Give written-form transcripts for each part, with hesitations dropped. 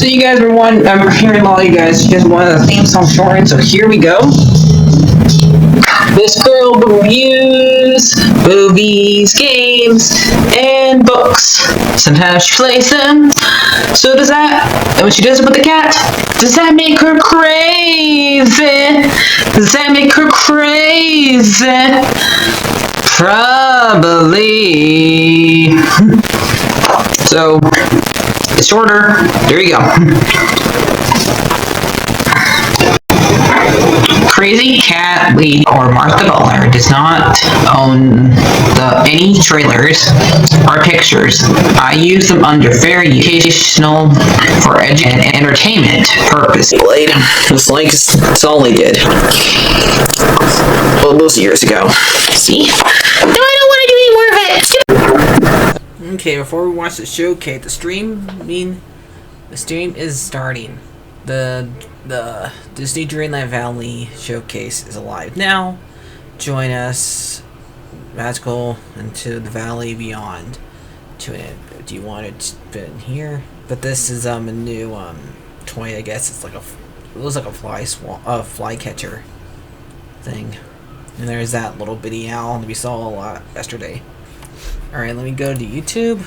So you guys were I'm hearing all you guys wanted the theme song shortened, so here we go. This girl reviews movies, games, and books. Sometimes she plays them. So does that, and when she does it with the cat, does that make her crazy? Does that make her crazy? Probably. So, it's shorter. There you go. CrazyCatLady or Martha Butler does not own any trailers or pictures. I use them under fair educational for and entertainment purpose. It's like it's all they did. Well, those years ago. See? No, I don't want to do any more of it. Okay, before we watch the showcase, the stream is starting. The Disney Dreamlight Valley showcase is alive now. Join us, magical into the valley beyond. Do you want it in here? But this is a new toy. I guess it looks like a fly catcher thing. And there's that little bitty owl that we saw a lot yesterday. All right, let me go to YouTube.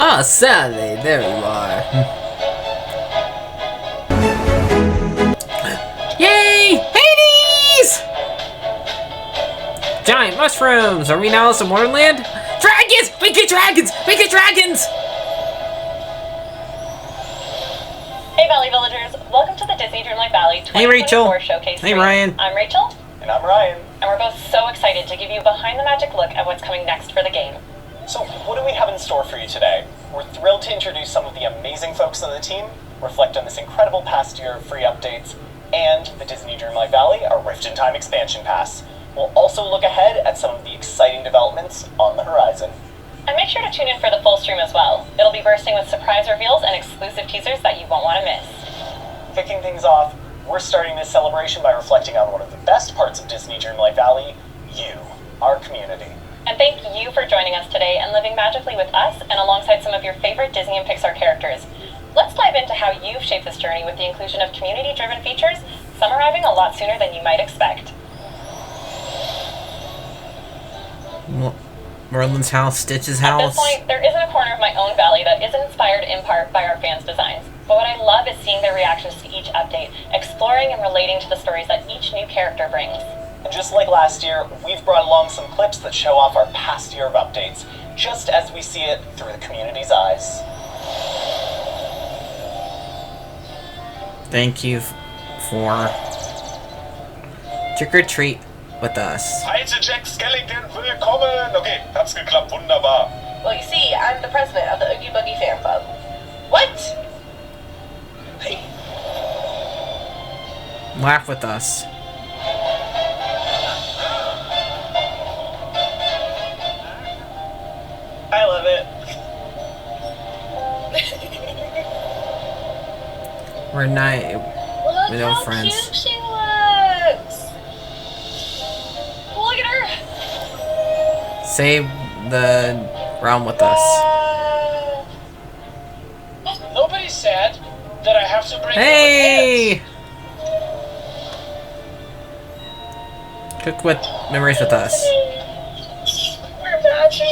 Ah, Saturday, there you are. Yay! Hades! Giant mushrooms! Are we now in Wonderland? Dragons! We get dragons! We get dragons! Hey Valley Villagers, welcome to the Disney Dreamlight Valley 2024 Showcase. Hey Ryan. I'm Rachel. And I'm Ryan. And we're both so excited to give you a behind the magic look at what's coming next for the game. So, what do we have in store for you today? We're thrilled to introduce some of the amazing folks on the team, reflect on this incredible past year of free updates, and the Disney Dreamlight Valley, our Rift in Time expansion pass. We'll also look ahead at some of the exciting developments on the horizon. And make sure to tune in for the full stream as well. It'll be bursting with surprise reveals and exclusive teasers that you won't want to miss. Kicking things off, we're starting this celebration by reflecting on one of the best parts of Disney Dreamlight Valley, you, our community. And thank you for joining us today and living magically with us and alongside some of your favorite Disney and Pixar characters. Let's dive into how you've shaped this journey with the inclusion of community-driven features, some arriving a lot sooner than you might expect. Merlin's house, Stitch's house. At this point, there isn't a corner of my own valley that isn't inspired in part by our fans' designs. But what I love is seeing their reactions to each update, exploring and relating to the stories that each new character brings. And just like last year, we've brought along some clips that show off our past year of updates, just as we see it through the community's eyes. Thank you for trick or treat with us. Halte Jack Skellington, willkommen! Okay, hat's geklappt, wunderbar. Well, you see, I'm the president of the Oogie Boogie Fan Club. What? Hey. Laugh with us. I love it. We're not. Look We're no how friends. cute she looks. Look at her. Save the realm with us. Nobody's sad that I have to bring Hey! Cook with memories with us. We're matching.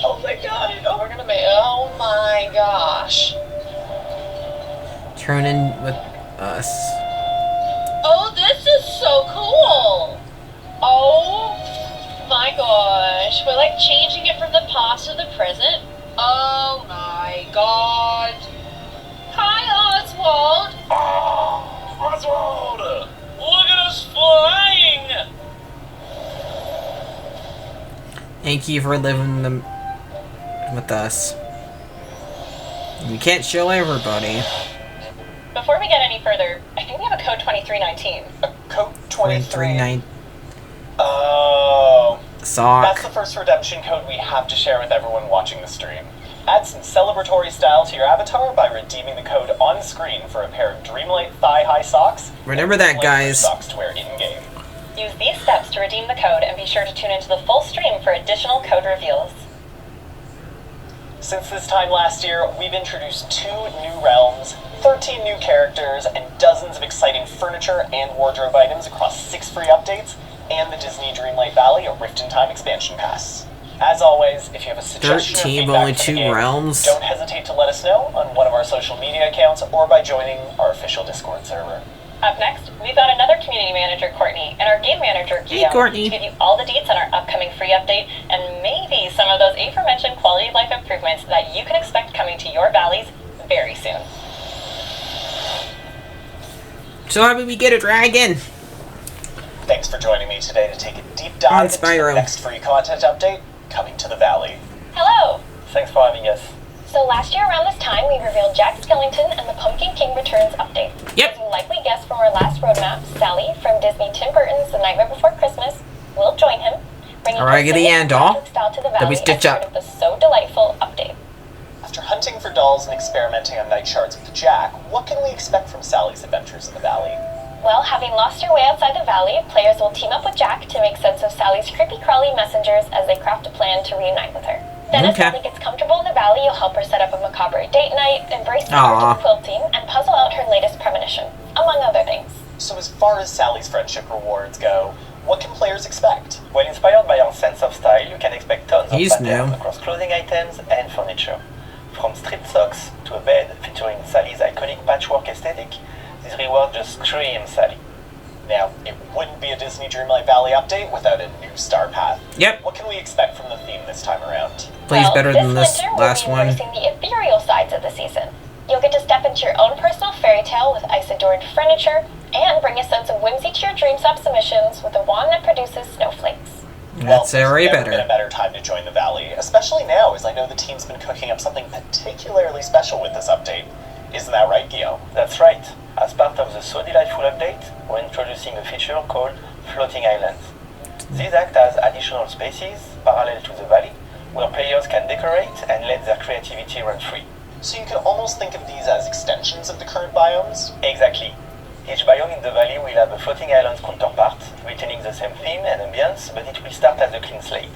Oh my god. Oh, we're gonna make. Oh my gosh. Turn in with us. Oh, this is so cool. Oh my gosh. We're like changing it from the past to the present. Oh my god. Hi, Oswald. Oh, Oswald! Look at us flying! Thank you for living them with us. We can't show everybody. Before we get any further, I think we have a code 2319. A code 23. 23-9 Oh. sock. That's the first redemption code we have to share with everyone watching the stream. Add some celebratory style to your avatar by redeeming the code on screen for a pair of Dreamlight thigh-high socks. Remember that, and guys. socks to wear in-game. Use these steps to redeem the code and be sure to tune into the full stream for additional code reveals. Since this time last year, we've introduced 2 new realms, 13 new characters, and dozens of exciting furniture and wardrobe items across 6 free updates, and the Disney Dreamlight Valley, a Rift in Time expansion pass. As always, if you have a suggestion or 13, feedback only for the 2 game, realms. don't hesitate to let us know on one of our social media accounts or by joining our official Discord server. Up next, we've got another community manager, Courtney, and our game manager, Guillaume, Courtney. to give you all the deets on our upcoming free update and maybe some of those aforementioned quality of life improvements that you can expect coming to your valleys very soon. So how did we get a dragon? Thanks for joining me today to take a deep dive into the next free content update coming to the Valley. Hello! Thanks for having us. So last year around this time, we revealed Jack Skellington and the Pumpkin King Returns update. Yep. As you likely guessed from our last roadmap, Sally from Disney Tim Burton's The Nightmare Before Christmas will join him, bringing Raggedy Ann doll style to the that we Valley stitch as part up. of the So Delightful update. After hunting for dolls and experimenting on night shards with Jack, what can we expect from Sally's adventures in the Valley? Well, having lost her way outside the Valley, players will team up with Jack to make sense of Sally's creepy-crawly messengers as they craft a plan to reunite with her. Then as Sally gets comfortable in the Valley, you'll help her set up a macabre date night, embrace the art of quilting, and puzzle out her latest premonition, among other things. So as far as Sally's friendship rewards go, what can players expect? Well, inspired by our sense of style, you can expect tons of patterns new. across clothing items and furniture. From stripped socks to a bed featuring Sally's iconic patchwork aesthetic, these rewards just scream Sally. Now, it wouldn't be a Disney Dreamlight Valley update without a new star path. Yep. What can we expect from the theme this time around? Plays better than this winter last we'll be one. embracing the ethereal sides of the season. You'll get to step into your own personal fairy tale with ice-adorned furniture, and bring a sense of whimsy to your dream-stop submissions with a wand that produces snowflakes. That's very there's never better. been a better time to join the Valley, especially now, as I know the team's been cooking up something particularly special with this update. Isn't that right, Guillaume? That's right. As part of the So Delightful update, we're introducing a feature called Floating Islands. These act as additional spaces parallel to the valley, where players can decorate and let their creativity run free. So you can almost think of these as extensions of the current biomes? Exactly. Each biome in the valley will have a floating island counterpart, retaining the same theme and ambience, but it will start as a clean slate.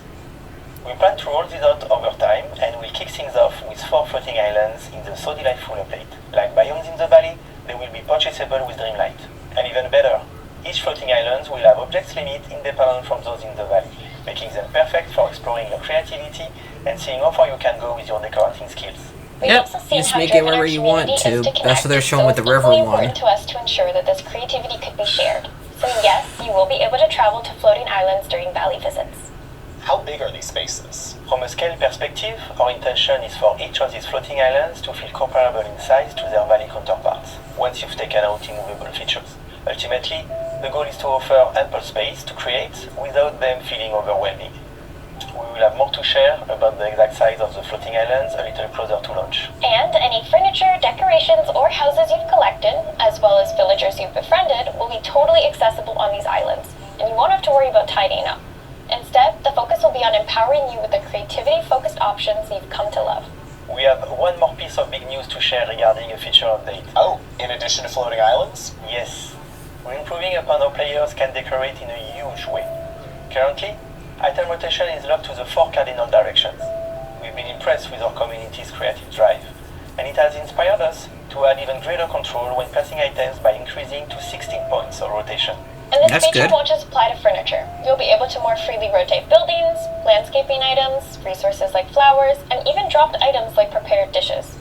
We plan to roll this out over time, and we'll kick things off with 4 floating islands in the So Delightful update. Like biomes in the valley, they will be purchasable with Dreamlight. And even better, each floating island will have objects limit independent from those in the valley, making them perfect for exploring your creativity and seeing how far you can go with your decorating skills. Yep, just make it wherever you want to. That's what they're showing with the river one. It's one. important to us to ensure that this creativity could be shared. So yes, you will be able to travel to floating islands during valley visits. How big are these spaces? From a scale perspective, our intention is for each of these floating islands to feel comparable in size to their valley counterparts, once you've taken out immovable features. Ultimately, the goal is to offer ample space to create without them feeling overwhelming. We will have more to share about the exact size of the floating islands a little closer to launch. And any furniture, decorations, or houses you've collected, as well as villagers you've befriended, will be totally accessible on these islands, and you won't have to worry about tidying up. Instead, the focus will be on empowering you with the creativity-focused options you've come to love. We have one more piece of big news to share regarding a feature update. Oh, in addition to floating islands? Yes. We're improving upon how players can decorate in a huge way. Currently, item rotation is locked to the 4 cardinal directions. We've been impressed with our community's creative drive, and it has inspired us to add even greater control when passing items by increasing to 16 points of rotation. And this feature won't just apply to furniture. You'll be able to more freely rotate buildings, landscaping items, resources like flowers, and even dropped items like prepared dishes.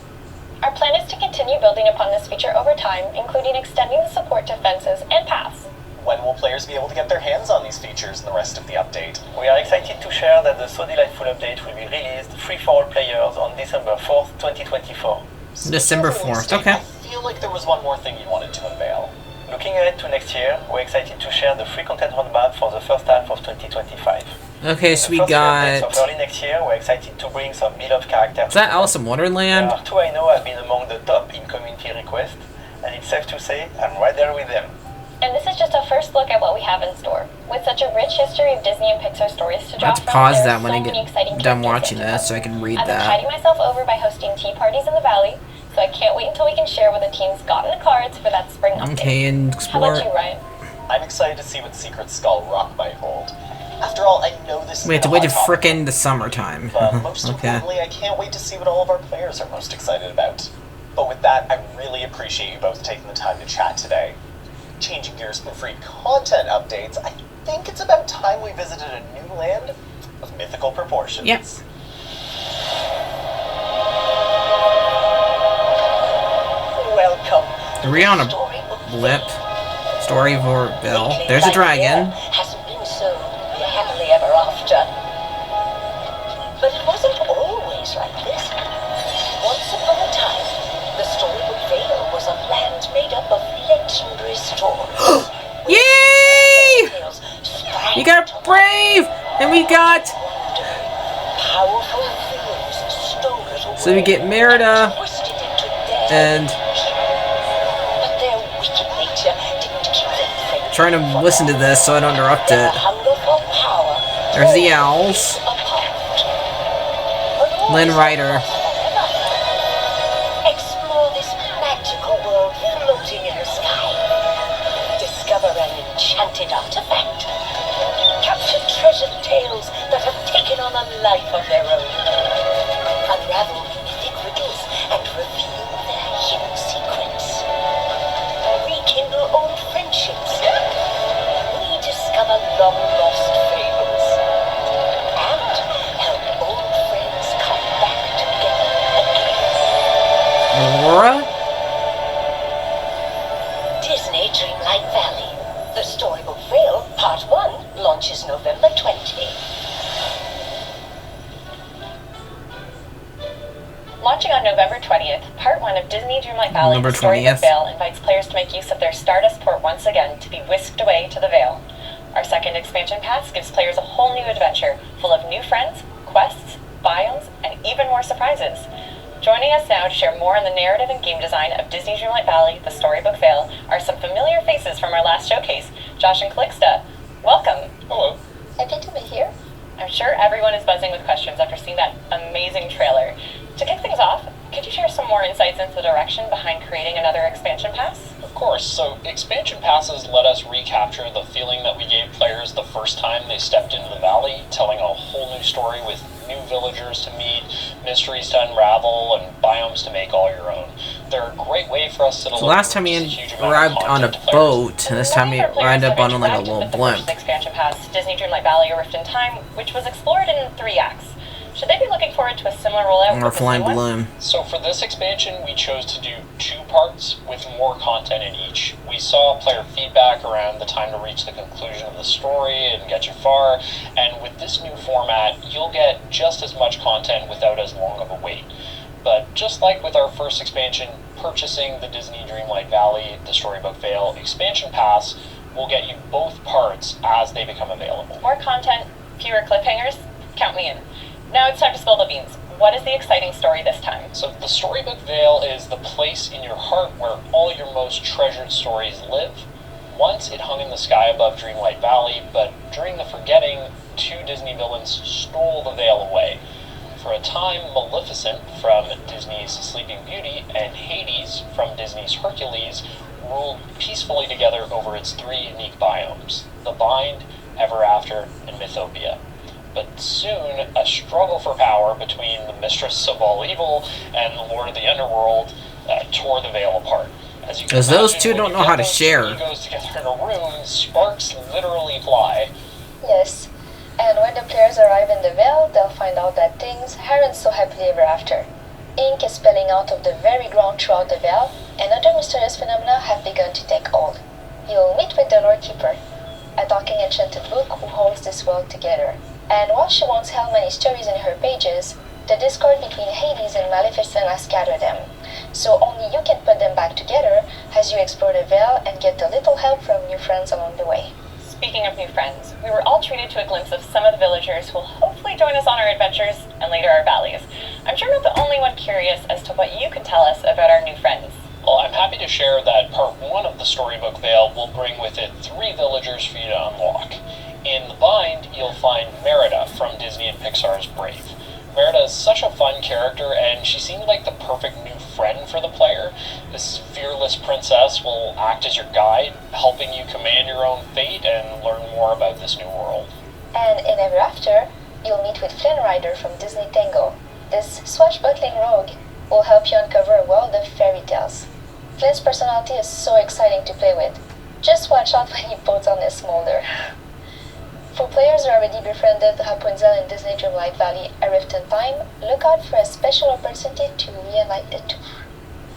Our plan is to continue building upon this feature over time, including extending the support to fences and paths. When will players be able to get their hands on these features in the rest of the update? We are excited to share that the So Delightful update will be released free for all players on December 4th, 2024. December 4th, okay. I feel like there was one more thing you wanted to unveil. Looking ahead to next year, we're excited to share the free content roadmap for the first half of 2025. Okay, so we Of got... early next year, we're excited to bring some beloved characters. Is that Alice in Wonderland? There are 2 I know have been among the top in community requests, and it's safe to say I'm right there with them. And this is just a first look at what we have in store. With such a rich history of Disney and Pixar stories to I draw have to from, pause there that are when so I many exciting get done characters watching yet to this come. so I can read I've been that. tiding myself over by hosting tea parties in the Valley, so I can't wait until we can share what the team's got in the cards for that spring update. Okay, and How about explore... you, Ryan? I'm excited to see what secret Skull Rock might hold. After all, I know this is We have to a wait to hot topic, frickin' the summertime. but most Okay. importantly, I can't wait to see what all of our players are most excited about. But with that, I really appreciate you both taking the time to chat today. Changing gears from free content updates, I think it's about time we visited a new land of mythical proportions. Yes. Welcome. Rihanna Storybook blip. Story for Bill. Lately, There's a life dragon. here hasn't been so happily ever after. But it wasn't always like this. Once upon a time, the Storybook Vale was a land made up of legendary stories. Yay! Tales sprang We got to life. Brave! And we got... Powerful things stole it away. So we get Merida Twisted into death. and... But their wicked nature didn't keep them friendly. Trying to listen to this so I don't interrupt Their it. hunger for power There's the tore owls. them apart. But all Lynn is Ryder. not forever. Explore this magical world floating in the sky. Discover an enchanted artifact. Capture treasured tales that have taken on a life of their own. Unravel mythic riddles and reveal their hidden secrets. Rekindle old friendships. Rediscover long-lost fables. And help old friends come back together again. Aurora? Disney Dreamlight Valley. The Storybook Vale, Part 1, launches November 20. Launching on November 20th, Part 1 of Disney Dreamlight Valley, November Storybook 20th. Vale invites players to make use of their Stardust port once again to be whisked away to the Vale. Our second expansion pass gives players a whole new adventure, full of new friends, quests, biomes, and even more surprises. Joining us now to share more on the narrative and game design of Disney Dreamlight Valley, the Storybook Vale, are some familiar faces from our last showcase, Josh and Calixta. Welcome! Hello. Happy to be here. I'm sure everyone is buzzing with questions after seeing that amazing trailer. To kick things off, could you share some more insights into the direction behind creating another expansion pass? Of course. So expansion passes let us recapture the feeling that we gave players the first time they stepped into the valley, telling a whole new story with new villagers to meet, mysteries to unravel, and biomes to make all your own. They're a great way for us to So last time we arrived on a boat, and this time we arrived up on like a little blimp. Expansion pass, Disney Dreamlight Valley: A Rift in Time, which was explored in 3 acts. Should they be looking forward to a similar rollout? Or with this flying new one? balloon. So for this expansion, we chose to do 2 parts with more content in each. We saw player feedback around the time to reach the conclusion of the story and get you far, and with this new format, you'll get just as much content without as long of a wait. But just like with our first expansion, purchasing the Disney Dreamlight Valley, the Storybook Vale expansion pass will get you both parts as they become available. More content, fewer cliffhangers? Count me in. Now it's time to spill the beans. What is the exciting story this time? So the Storybook Vale is the place in your heart where all your most treasured stories live. Once it hung in the sky above Dreamlight Valley, but during the forgetting, 2 Disney villains stole the Vale away. For a time, Maleficent from Disney's Sleeping Beauty and Hades from Disney's Hercules ruled peacefully together over its 3 unique biomes, the Bind, Ever After, and Mythopia. But soon, a struggle for power between the Mistress of All Evil and the Lord of the Underworld tore the Vale apart. As you can Because those imagine, two don't when you know how get to those share. two egos together in a room, sparks literally fly. Yes, and when the players arrive in the Vale, they'll find out that things aren't so happily ever after. Ink is spilling out of the very ground throughout the Vale, and other mysterious phenomena have begun to take hold. You'll meet with the Lord Keeper, a talking enchanted book who holds this world together. And while she won't tell many stories in her pages, the discord between Hades and Maleficent has scattered them. So only you can put them back together as you explore the Vale and get a little help from new friends along the way. Speaking of new friends, we were all treated to a glimpse of some of the villagers who will hopefully join us on our adventures and later our valleys. I'm sure not the only one curious as to what you can tell us about our new friends. Well, I'm happy to share that Part 1 of the Storybook Vale will bring with it 3 villagers for you to unlock. In the Bind, you'll find Merida from Disney and Pixar's Brave. Merida is such a fun character, and she seemed like the perfect new friend for the player. This fearless princess will act as your guide, helping you command your own fate and learn more about this new world. And in Ever After, you'll meet with Flynn Rider from Disney Tango. This swashbuckling rogue will help you uncover a world of fairy tales. Flynn's personality is so exciting to play with. Just watch out when he puts on his smolder. For players who already befriended Rapunzel in Disney Dreamlight Valley A Rift in Time, look out for a special opportunity to reunite the two.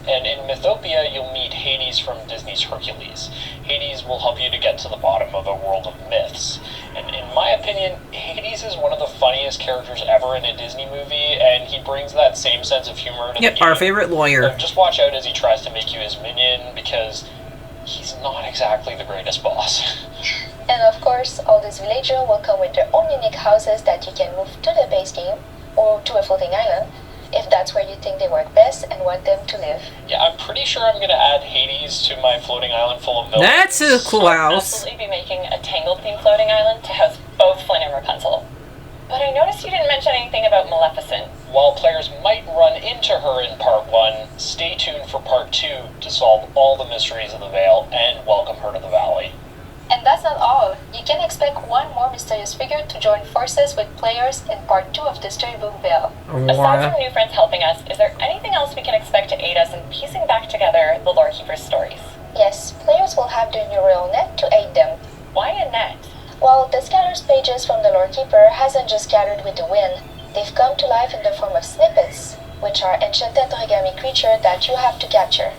And in Mythopia, you'll meet Hades from Disney's Hercules. Hades will help you to get to the bottom of a world of myths. And in my opinion, Hades is one of the funniest characters ever in a Disney movie, and he brings that same sense of humor to the game. Our favorite lawyer. So just watch out as he tries to make you his minion, because he's not exactly the greatest boss. And of course, all these villagers will come with their own unique houses that you can move to the base game, or to a floating island, if that's where you think they work best and want them to live. Yeah, I'm pretty sure I'm going to add Hades to my floating island full of villains. That's a cool house. Absolutely be making a Tangled-themed floating island to house both Flynn and Rapunzel. But I noticed you didn't mention anything about Maleficent. While players might run into her in Part 1, stay tuned for Part 2 to solve all the mysteries of the Vale and welcome her to the Valley. And that's not all. You can expect one more mysterious figure to join forces with players in Part 2 of the Storybook Vale. Aside from new friends helping us, is there anything else we can expect to aid us in piecing back together the Lore Keeper's stories? Yes, players will have their neural net to aid them. Why a net? Well, the scatters pages from the Lore Keeper hasn't just scattered with the wind. They've come to life in the form of snippets, which are enchanted origami creatures that you have to capture.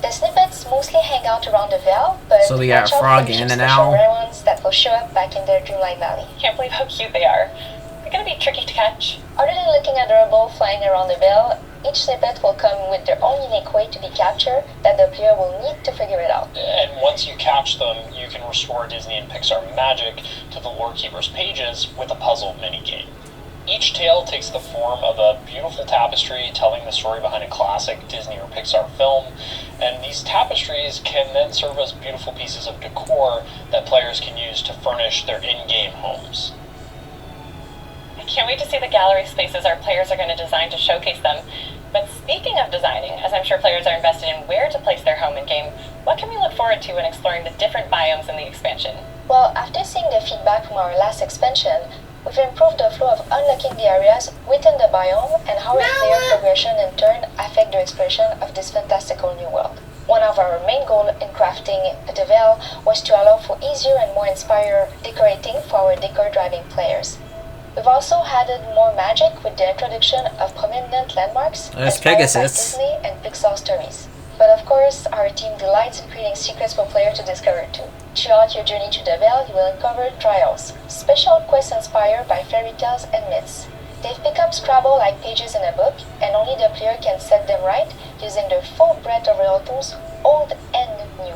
The snippets mostly hang out around the Vale, but so they got a frog and an owl. Rare ones that will show up back in their Dreamlight Valley. Can't believe how cute they are. They're gonna be tricky to catch. Other than looking adorable flying around the Vale, each snippet will come with their own unique way to be captured that the player will need to figure it out. And once you catch them, you can restore Disney and Pixar magic to the Lore Keeper's pages with a puzzle minigame. Each tale takes the form of a beautiful tapestry telling the story behind a classic Disney or Pixar film, and these tapestries can then serve as beautiful pieces of decor that players can use to furnish their in-game homes. I can't wait to see the gallery spaces our players are going to design to showcase them. But speaking of designing, as I'm sure players are invested in where to place their home in-game, what can we look forward to when exploring the different biomes in the expansion? Well, after seeing the feedback from our last expansion, we've improved the flow of unlocking the areas within the biome and how our player progression in turn affect the exploration of this fantastical new world. One of our main goals in crafting the Vale was to allow for easier and more inspired decorating for our decor-driving players. We've also added more magic with the introduction of prominent landmarks inspired by Disney and Pixar stories. But of course, our team delights in creating secrets for players to discover too. Throughout your journey to the Vale, you will uncover trials, special quests inspired by fairy tales and myths. They've become Scrabble-like pages in a book, and only the player can set them right using their full breadth of real tools, old and new.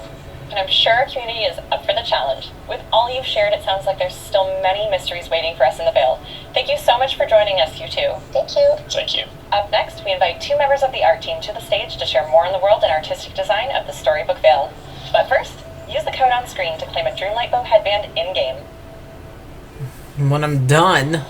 And I'm sure our community is up for the challenge. With all you've shared, it sounds like there's still many mysteries waiting for us in the Vale. Thank you so much for joining us, you two. Thank you. Thank you. Up next, we invite two members of the art team to the stage to share more on the world and artistic design of the Storybook Vale. But first, use the code on screen to claim a Dreamlight Bow headband in-game. When I'm done...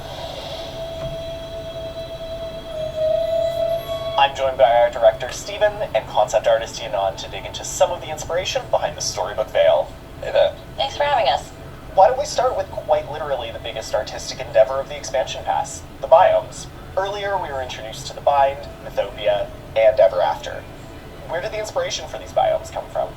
I'm joined by our director, Steven, and concept artist, Yanon, to dig into some of the inspiration behind the Storybook Vale. Hey there. Thanks for having us. Why don't we start with quite literally the biggest artistic endeavor of the expansion pass, the biomes. Earlier, we were introduced to the Bind, Mythopia, and Ever After. Where did the inspiration for these biomes come from?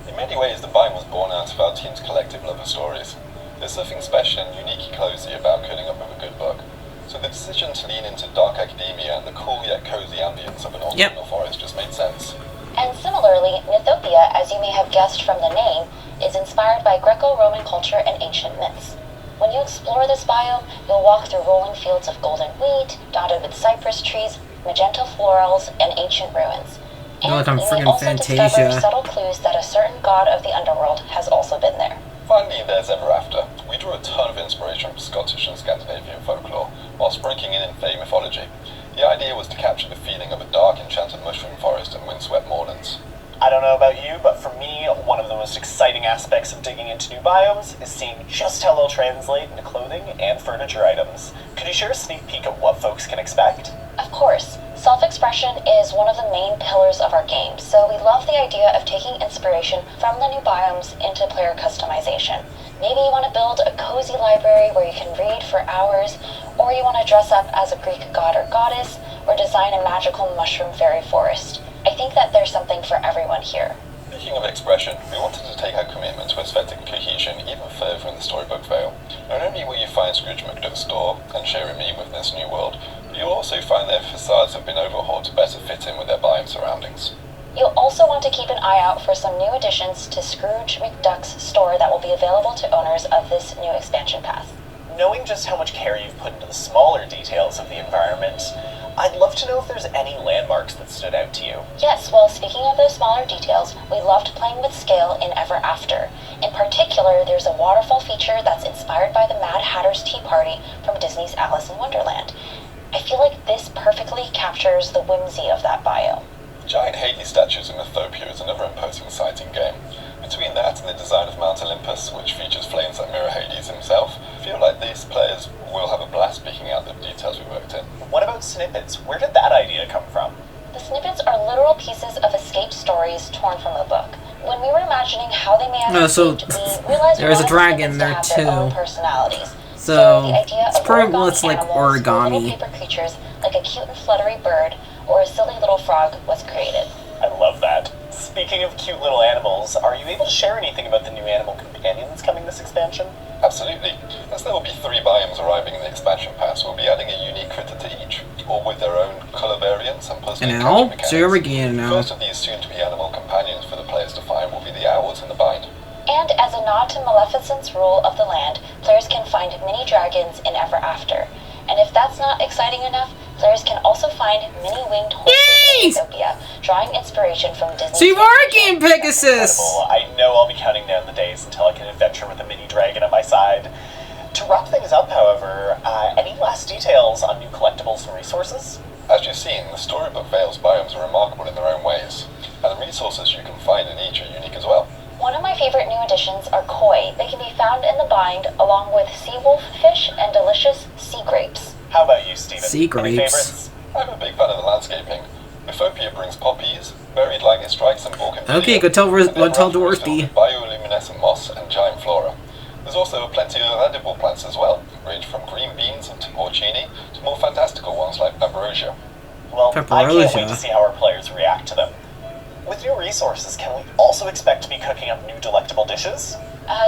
In many ways, the Bind was born out of our team's collective love of stories. There's something special and uniquely cozy about cutting up with a good book. So the decision to lean into dark academia and the cool yet cozy ambience of an autumnal forest just made sense. And similarly, Mythopia, as you may have guessed from the name, is inspired by Greco-Roman culture and ancient myths. When you explore this biome, you'll walk through rolling fields of golden wheat, dotted with cypress trees, magenta florals, and ancient ruins. And you may also discover subtle clues that a certain god of the underworld has also been there. Finally, there's Ever After. We drew a ton of inspiration from Scottish and Scandinavian folklore, while sprinkling in Fey mythology. The idea was to capture the feeling of a dark, enchanted mushroom forest and windswept moorlands. I don't know about you, but for me, one of the most exciting aspects of digging into new biomes is seeing just how they'll translate into clothing and furniture items. Could you share a sneak peek of what folks can expect? Of course. Self-expression is one of the main pillars of our game, so we love the idea of taking inspiration from the new biomes into player customization. Maybe you want to build a cozy library where you can read for hours, or you want to dress up as a Greek god or goddess, or design a magical mushroom fairy forest. I think that there's something for everyone here. Speaking of expression, we wanted to take our commitment to aesthetic cohesion even further in the Storybook Vale. Not only will you find Scrooge McDuck's store and Cheery Me with this new world, but you'll also find their facades have been overhauled to better fit in with their biome surroundings. You'll also want to keep an eye out for some new additions to Scrooge McDuck's store that will be available to owners of this new expansion pass. Knowing just how much care you've put into the smaller details of the environment, I'd love to know if there's any landmarks that stood out to you. Yes, well, speaking of those smaller details, we loved playing with scale in Ever After. In particular, there's a waterfall feature that's inspired by the Mad Hatter's Tea Party from Disney's Alice in Wonderland. I feel like this perfectly captures the whimsy of that biome. The giant Hades statues in Mythopia is another imposing sight in game. Between that and the design of Mount Olympus, which features flames that mirror Hades himself, I feel like these players will have a blast picking out the details we worked in. What about snippets? Where did that idea come from? The snippets are literal pieces of escaped stories torn from the book. When we were imagining how they may have escaped, we realized there's a we wanted dragon the there snippets to have their own too. personalities. So the idea it's of probably origami looks like animals or little origami. paper creatures like a cute and fluttery bird or a silly little frog was created. I love that. Speaking of cute little animals, are you able to share anything about the new animal companions coming this expansion? Absolutely. As there will be 3 biomes arriving in the expansion pass, we'll be adding a unique critter to each, all with their own colour variants and puzzling Now, mechanics. so we're getting now. First of these soon-to-be animal companions for the players to find will be the owls in the bind. And as a nod to Maleficent's rule of the land, players can find mini dragons in Ever After. And if that's not exciting enough, players can also find mini winged horses in Utopia, drawing inspiration from Disney's See more game Pegasus! Incredible. I know I'll be counting down the days until I can adventure with a mini dragon at my side. To wrap things up, however, any last details on new collectibles and resources? As you've seen, the Storybook Vale's biomes are remarkable in their own ways, and the resources you can find in each are unique as well. One of my favorite new additions are koi. They can be found in the bind along with sea wolf fish and delicious sea grapes. How about you, Steven? Sea Any grapes. favorites? I'm a big fan of the landscaping. Mythopia brings poppies, buried lightning strikes and bougainvillea. Okay, go tell Dorothy. Bioluminescent moss and giant flora. There's also plenty of edible plants as well, ranging from green beans to porcini to more fantastical ones like ambrosia. Well, I can't wait Pepperosia. to see how our players react to them. With new resources, can we also expect to be cooking up new delectable dishes?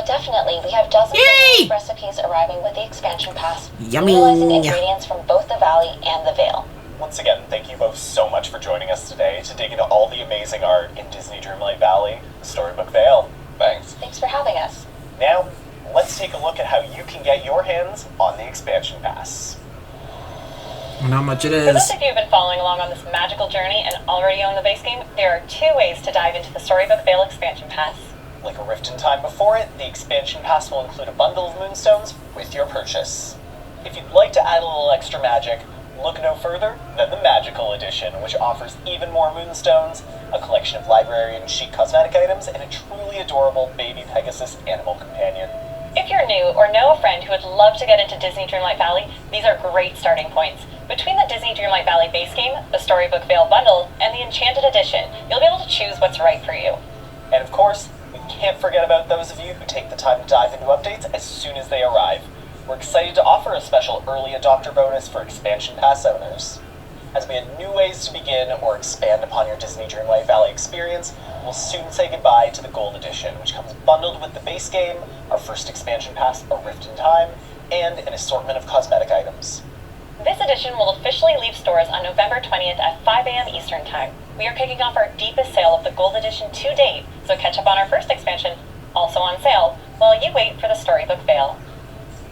Definitely. We have dozens Yay! of recipes arriving with the expansion pass, Yummy! utilizing ingredients from both the Valley and the Vale. Once again, thank you both so much for joining us today to dig into all the amazing art in Disney Dreamlight Valley, the Storybook Vale. Thanks. Thanks for having us. Now, let's take a look at how you can get your hands on the expansion pass. And how much it For those is. of you who've been following along on this magical journey and already own the base game, there are 2 ways to dive into the Storybook Vale expansion pass. Like a rift in time before it, the expansion pass will include a bundle of moonstones with your purchase. If you'd like to add a little extra magic, look no further than the Magical Edition, which offers even more moonstones, a collection of library and chic cosmetic items, and a truly adorable baby Pegasus animal companion. If you're new or know a friend who would love to get into Disney Dreamlight Valley, these are great starting points. Between the Disney Dreamlight Valley base game, the Storybook Vale bundle, and the Enchanted Edition, you'll be able to choose what's right for you. And of course, we can't forget about those of you who take the time to dive into updates as soon as they arrive. We're excited to offer a special early adopter bonus for expansion pass owners. As we add new ways to begin or expand upon your Disney Dreamlight Valley experience, we'll soon say goodbye to the Gold Edition, which comes bundled with the base game, our first expansion pass, A Rift in Time, and an assortment of cosmetic items. This edition will officially leave stores on November 20th at 5 a.m. Eastern Time. We are kicking off our deepest sale of the Gold Edition to date, so catch up on our first expansion, also on sale, while you wait for the Storybook Vale.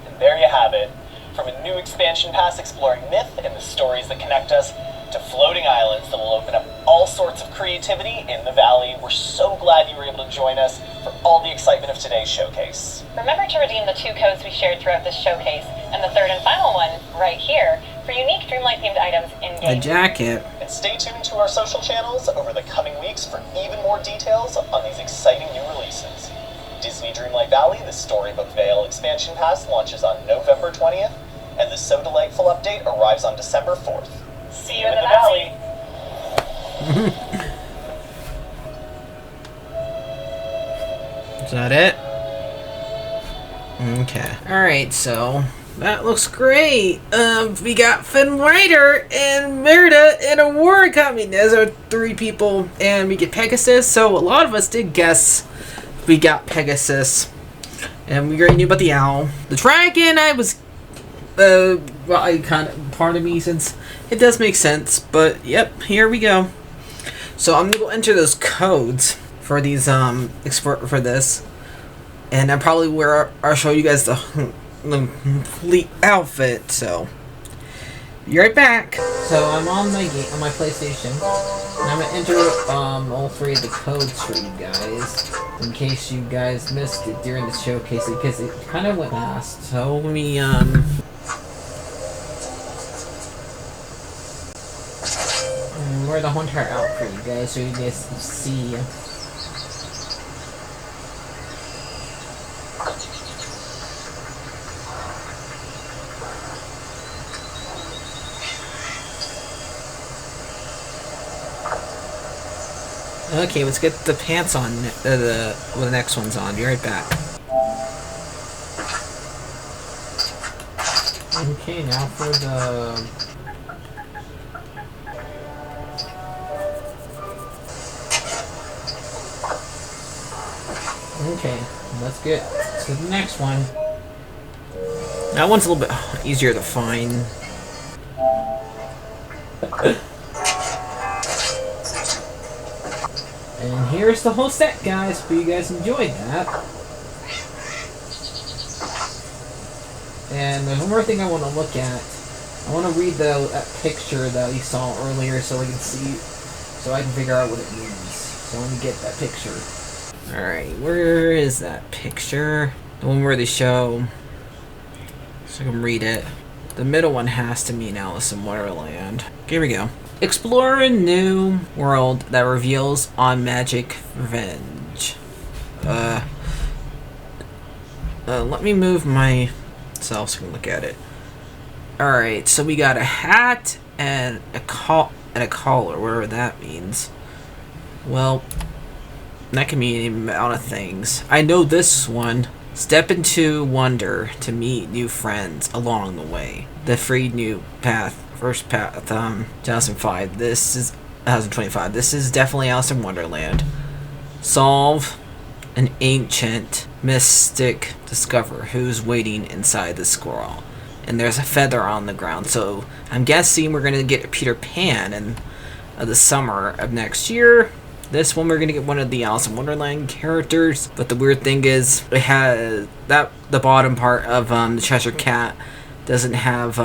And there you have it. From a new expansion pass exploring myth and the stories that connect us, to floating islands that will open up all sorts of creativity in the Valley, we're so glad you were able to join us for all the excitement of today's showcase. Remember to redeem the 2 codes we shared throughout this showcase, and the third and final one, right here, for unique Dreamlight-themed items in-game. A jacket. And stay tuned to our social channels over the coming weeks for even more details on these exciting new releases. Disney Dreamlight Valley, the Storybook Vale expansion pass launches on November 20th, and the So Delightful update arrives on December 4th. See you in the Valley! Is that it? Okay. Alright, so that looks great. We got Finn Rider and Merida and Aurora coming. Those are 3 people, and we get Pegasus. So a lot of us did guess we got Pegasus, and we already knew about the owl. The dragon, I was, well, I kind of, part of me, since it does make sense. But yep, here we go. So I'm gonna go enter those codes for these for this, and I probably I'll show you guys the complete outfit. So be right back. So I'm on my PlayStation, and I'm gonna enter all 3 of the codes for you guys in case you guys missed it during the showcase, because it kind of went fast. So let me wear the whole entire out for you guys so you guys can see. Okay, let's get the pants on, the next one's on. Be right back. Okay, now for the... Okay, let's get to the next one. That one's a little bit easier to find. And here's the whole set, guys. Hope you guys enjoyed that. And there's one more thing I want to look at. I want to read that picture that we saw earlier so I can see, so I can figure out what it means. So let me get that picture. Alright, where is that picture? The one where they show, so I can read it. The middle one has to mean Alice in Wonderland. Here we go. Explore a new world that reveals on magic revenge. Let me move myself so I can look at it. Alright, so we got a hat and a collar, whatever that means. Well, that can mean a amount of things. I know this one. Step into wonder to meet new friends along the way. The free new path. First path, 2005. This is 2025. This is definitely Alice in Wonderland. Solve an ancient mystic. Discover who's waiting inside the scroll. And there's a feather on the ground. So I'm guessing we're gonna get a Peter Pan in the summer of next year. This one we're gonna get one of the Alice in Wonderland characters. But the weird thing is, it has that the bottom part of the Cheshire Cat doesn't have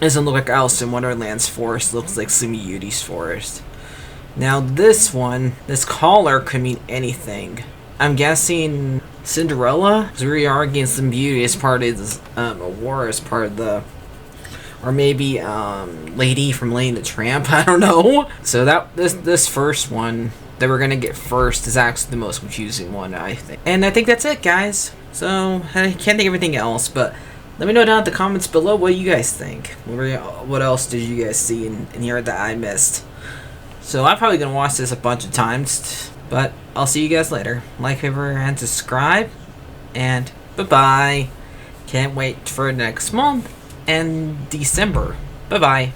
doesn't look like Alice in Wonderland's forest. Looks like Sleeping Beauty's forest. Now this one, this collar could mean anything. I'm guessing Cinderella, because we are against Sleeping Beauty as part of this, Aurora as part of the, or maybe Lady from Lady and the Tramp. I don't know. So that this first one that we're gonna get first is actually the most confusing one, I think. And I think that's it, guys. So I can't think of anything else, but let me know down in the comments below what you guys think. What else did you guys see in here that I missed? So I'm probably gonna watch this a bunch of times, but I'll see you guys later. Like, favorite, and subscribe, and bye-bye. Can't wait for next month and December. Bye-bye.